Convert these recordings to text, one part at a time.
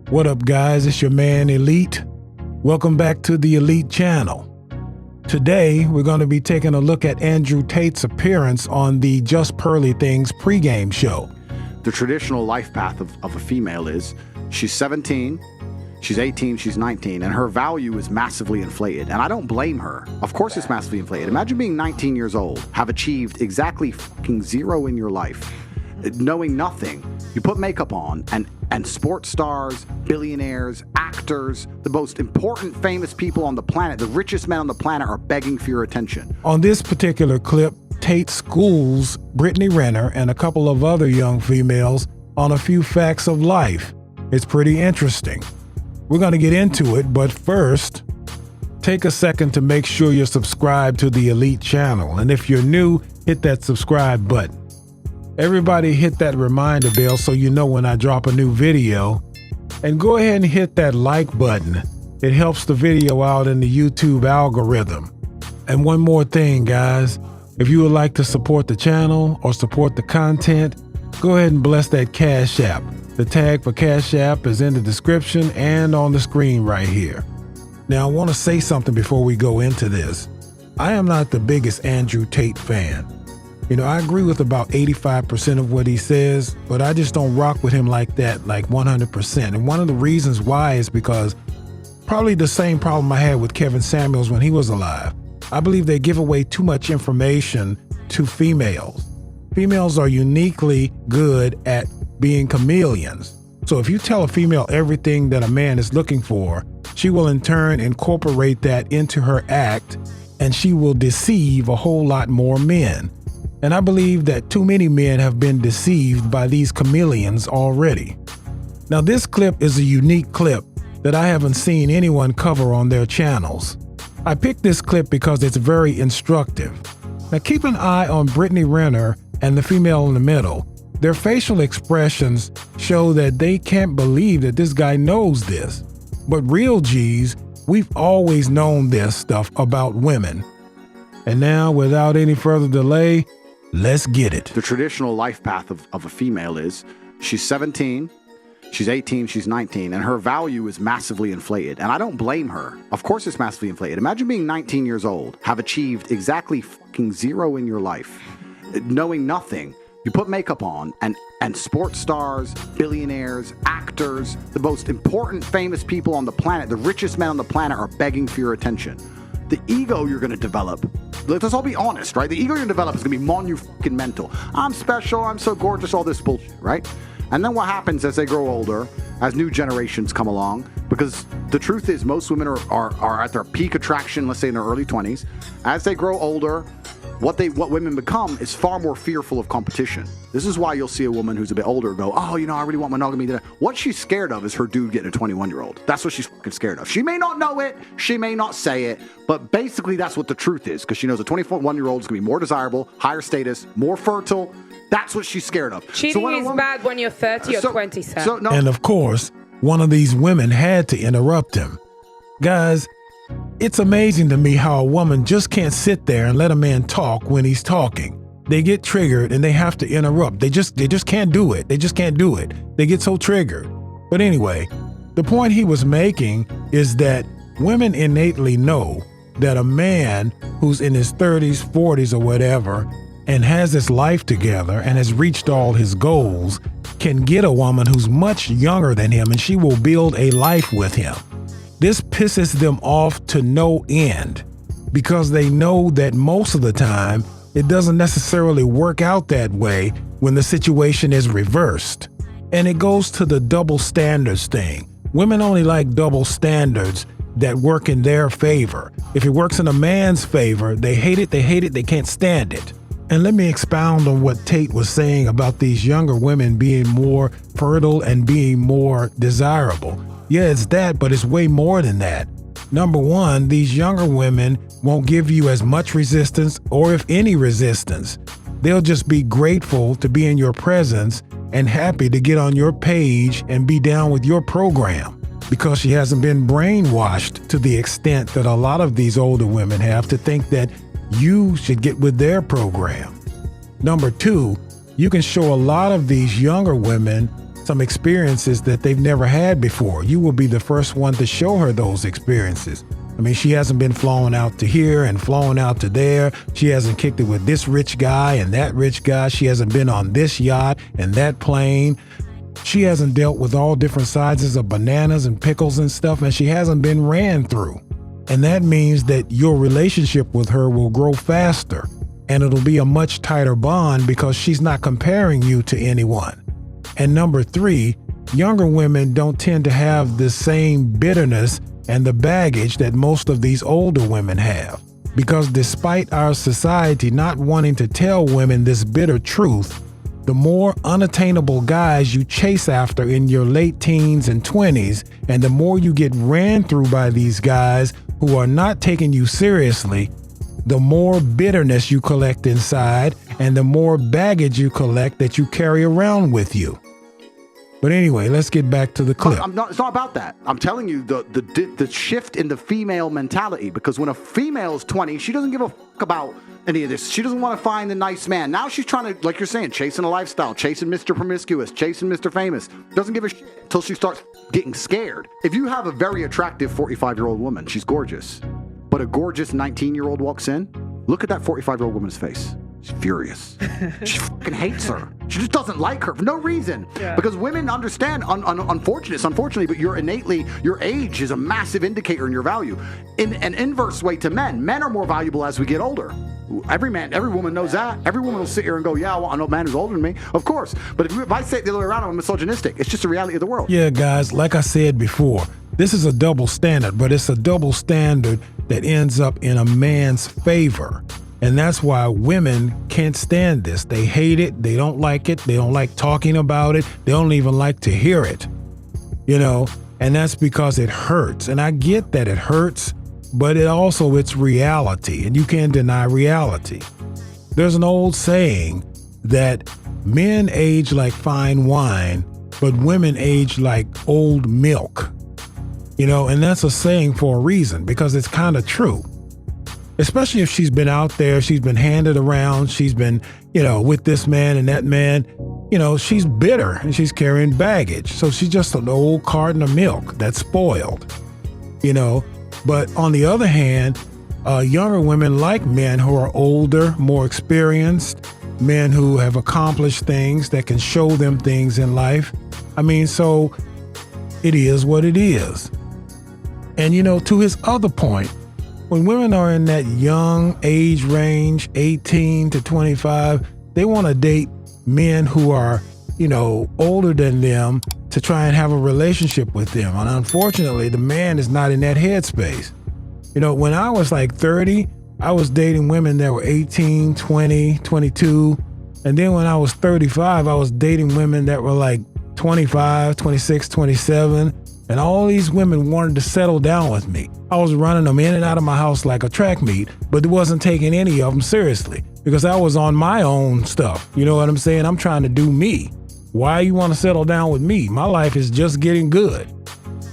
What up, guys? It's your man, Elite. Welcome back to the Elite channel. Today, we're going to be taking a look at Andrew Tate's appearance on the JustPearlyThings Pregame show. The traditional life path of a female is she's 17, she's 18, she's 19, and her value is massively inflated. And I don't blame her. Of course it's massively inflated. Imagine being 19 years old, have achieved exactly fucking zero in your life, knowing nothing. You put makeup on, and sports stars, billionaires, actors, the most important famous people on the planet, the richest men on the planet are begging for your attention. On this particular clip, Tate schools Brittany Renner and a couple of other young females on a few facts of life. It's pretty interesting. We're going to get into it, but first, take a second to make sure you're subscribed to the Elite channel. And if you're new, hit that subscribe button. Everybody hit that reminder bell so you know when I drop a new video. And go ahead and hit that like button. It helps the video out in the YouTube algorithm. And one more thing, guys. If you would like to support the channel or support the content, go ahead and bless that CashApp. The tag for CashApp is in the description and on the screen right here. Now, I want to say something before we go into this. I am not the biggest Andrew Tate fan. You know, I agree with about 85% of what he says, but I just don't rock with him like that, like 100%. And one of the reasons why is because probably the same problem I had with Kevin Samuels when he was alive. I believe they give away too much information to females. Females are uniquely good at being chameleons. So if you tell a female everything that a man is looking for, she will in turn incorporate that into her act, and she will deceive a whole lot more men. And I believe that too many men have been deceived by these chameleons already. Now, this clip is a unique clip that I haven't seen anyone cover on their channels. I picked this clip because it's very instructive. Now, keep an eye on Brittany Renner and the female in the middle. Their facial expressions show that they can't believe that this guy knows this. But real G's, we've always known this stuff about women. And now, without any further delay, let's get it. The traditional life path of a female is she's 17, she's 18, she's 19, and her value is massively inflated. And I don't blame her. Of course it's massively inflated. Imagine being 19 years old, have achieved exactly fucking zero in your life, knowing nothing. You put makeup on, and sports stars, billionaires, actors, the most important famous people on the planet, the richest men on the planet are begging for your attention. The ego you're going to develop, let's all be honest, right? The ego you're going to develop is going to be monumental. I'm special, I'm so gorgeous, all this bullshit, right? And then what happens as they grow older, as new generations come along, because the truth is most women are at their peak attraction, let's say in their early 20s. As they grow older, what women become is far more fearful of competition. This is why you'll see a woman who's a bit older go, oh, you know, I really want monogamy. What she's scared of is her dude getting a 21-year-old. That's what she's fucking scared of. She may not know it, she may not say it, but basically that's what the truth is, because she knows a 21-year-old is going to be more desirable, higher status, more fertile. That's what she's scared of. Cheating is bad when you're 30 or 27. And of course, one of these women had to interrupt him. Guys, it's amazing to me how a woman just can't sit there and let a man talk when he's talking. They get triggered and they have to interrupt. They just can't do it. They just can't do it. They get so triggered. But anyway, the point he was making is that women innately know that a man who's in his 30s, 40s, or whatever, and has his life together and has reached all his goals, can get a woman who's much younger than him, and she will build a life with him. This pisses them off to no end, because they know that most of the time it doesn't necessarily work out that way when the situation is reversed. And it goes to the double standards thing. Women only like double standards that work in their favor. If it works in a man's favor, they hate it, they can't stand it. And let me expound on what Tate was saying about these younger women being more fertile and being more desirable. Yeah, it's that, but it's way more than that. Number one, these younger women won't give you as much resistance, or if any resistance. They'll just be grateful to be in your presence and happy to get on your page and be down with your program, because she hasn't been brainwashed to the extent that a lot of these older women have to think that you should get with their program. Number two, you can show a lot of these younger women some experiences that they've never had before. You will be the first one to show her those experiences. I mean, she hasn't been flown out to here and flown out to there. She hasn't kicked it with this rich guy and that rich guy. She hasn't been on this yacht and that plane. She hasn't dealt with all different sizes of bananas and pickles and stuff, and she hasn't been ran through. And that means that your relationship with her will grow faster, and it'll be a much tighter bond because she's not comparing you to anyone. And number 3, younger women don't tend to have the same bitterness and the baggage that most of these older women have. Because despite our society not wanting to tell women this bitter truth, the more unattainable guys you chase after in your late teens and 20s, and the more you get ran through by these guys who are not taking you seriously, the more bitterness you collect inside and the more baggage you collect that you carry around with you. But anyway, let's get back to the clip. It's not about that. I'm telling you the shift in the female mentality, because when a female is 20, she doesn't give a fuck about any of this. She doesn't want to find the nice man. Now she's trying to, like you're saying, chasing a lifestyle, chasing Mr. Promiscuous, chasing Mr. Famous. Doesn't give a shit until she starts getting scared. If you have a very attractive 45-year-old woman, she's gorgeous, but a gorgeous 19-year-old walks in, look at that 45-year-old woman's face. She's furious. She fucking hates her. She just doesn't like her for no reason. Yeah. Because women understand, unfortunately, but your age is a massive indicator in your value. In an inverse way to men, men are more valuable as we get older. Every woman knows that. Every woman will sit here and go, yeah, well, I know a man who's older than me. Of course. But if I say it the other way around, I'm misogynistic. It's just the reality of the world. Yeah, guys, like I said before, this is a double standard, but it's a double standard that ends up in a man's favor. And that's why women can't stand this. They hate it. They don't like it. They don't like talking about it. They don't even like to hear it, and that's because it hurts. And I get that it hurts, but it's reality, and you can't deny reality. There's an old saying that men age like fine wine, but women age like old milk, and that's a saying for a reason, because it's kind of true. Especially if she's been out there, she's been handed around, she's been, with this man and that man, she's bitter and she's carrying baggage. So she's just an old carton of milk that's spoiled, But on the other hand, younger women like men who are older, more experienced, men who have accomplished things that can show them things in life. I mean, so it is what it is. And, to his other point, when women are in that young age range, 18 to 25, they want to date men who are, older than them to try and have a relationship with them. And unfortunately, the man is not in that headspace. When I was like 30, I was dating women that were 18, 20, 22. And then when I was 35, I was dating women that were like 25, 26, 27. And all these women wanted to settle down with me. I was running them in and out of my house like a track meet, but it wasn't taking any of them seriously because I was on my own stuff. You know what I'm saying? I'm trying to do me. Why you want to settle down with me? My life is just getting good.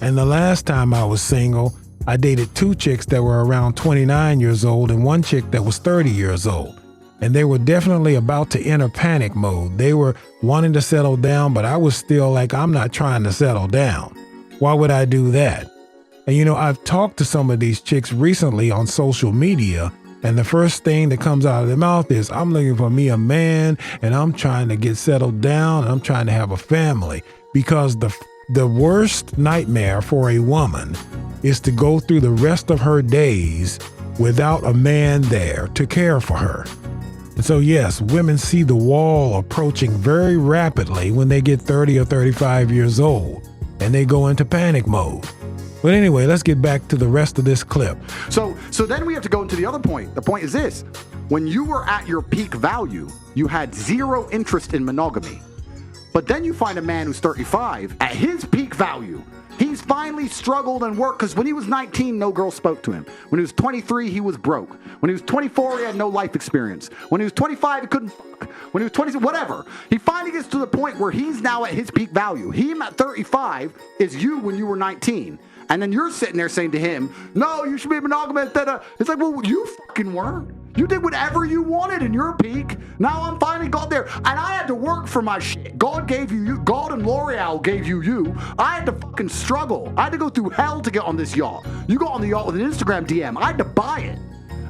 And the last time I was single, I dated 2 chicks that were around 29 years old and 1 chick that was 30 years old. And they were definitely about to enter panic mode. They were wanting to settle down, but I was still like, I'm not trying to settle down. Why would I do that? And I've talked to some of these chicks recently on social media, and the first thing that comes out of their mouth is, I'm looking for me a man, and I'm trying to get settled down, and I'm trying to have a family. Because the worst nightmare for a woman is to go through the rest of her days without a man there to care for her. And so yes, women see the wall approaching very rapidly when they get 30 or 35 years old. And they go into panic mode. But anyway, let's get back to the rest of this clip. So then we have to go into the other point. The point is this. When you were at your peak value, you had 0 interest in monogamy. But then you find a man who's 35 at his peak value. He's finally struggled and worked because when he was 19, no girl spoke to him. When he was 23, he was broke. When he was 24, he had no life experience. When he was 25, he couldn't fuck. When he was 20, whatever. He finally gets to the point where he's now at his peak value. Him at 35 is you when you were 19. And then you're sitting there saying to him, no, you should be monogamous. It's like, well, you fucking weren't. You did whatever you wanted in your peak. Now I'm finally got there. And I had to work for my shit. God gave you. God and L'Oreal gave you. I had to fucking struggle. I had to go through hell to get on this yacht. You got on the yacht with an Instagram DM. I had to buy it.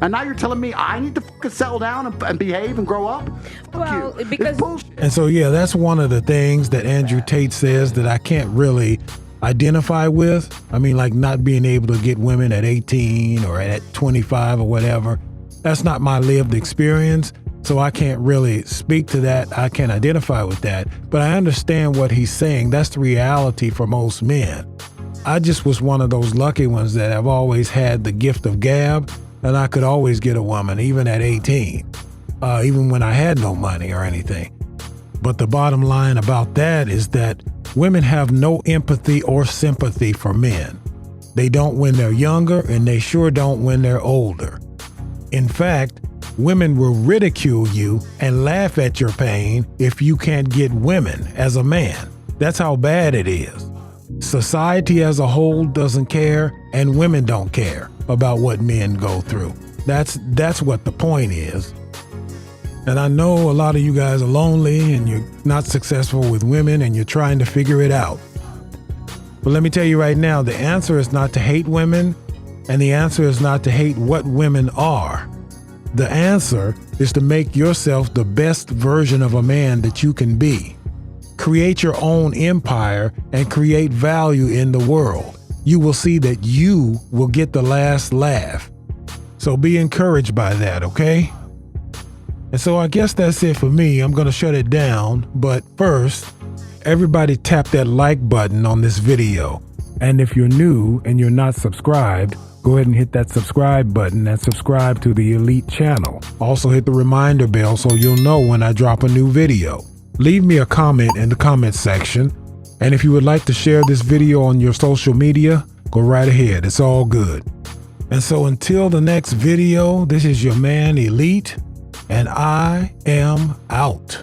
And now you're telling me I need to fucking settle down and behave and grow up? Well, because... And so, yeah, that's one of the things that Andrew Tate says that I can't really identify with. I mean, like not being able to get women at 18 or at 25 or whatever. That's not my lived experience, so I can't really speak to that. I can't identify with that, but I understand what he's saying. That's the reality for most men. I just was one of those lucky ones that have always had the gift of gab, and I could always get a woman, even at 18, even when I had no money or anything. But the bottom line about that is that women have no empathy or sympathy for men. They don't when they're younger, and they sure don't when they're older. In fact, women will ridicule you and laugh at your pain if you can't get women as a man. That's how bad it is. Society as a whole doesn't care, and women don't care about what men go through. That's what the point is. And I know a lot of you guys are lonely and you're not successful with women and you're trying to figure it out. But let me tell you right now, the answer is not to hate women. And the answer is not to hate what women are. The answer is to make yourself the best version of a man that you can be. Create your own empire and create value in the world. You will see that you will get the last laugh. So be encouraged by that, okay? And so I guess that's it for me. I'm going to shut it down. But first, everybody tap that like button on this video. And if you're new and you're not subscribed, go ahead and hit that subscribe button and subscribe to the Elite channel. Also hit the reminder bell so you'll know when I drop a new video. Leave me a comment in the comment section. And if you would like to share this video on your social media, go right ahead. It's all good. And so until the next video, this is your man Elite, and I am out.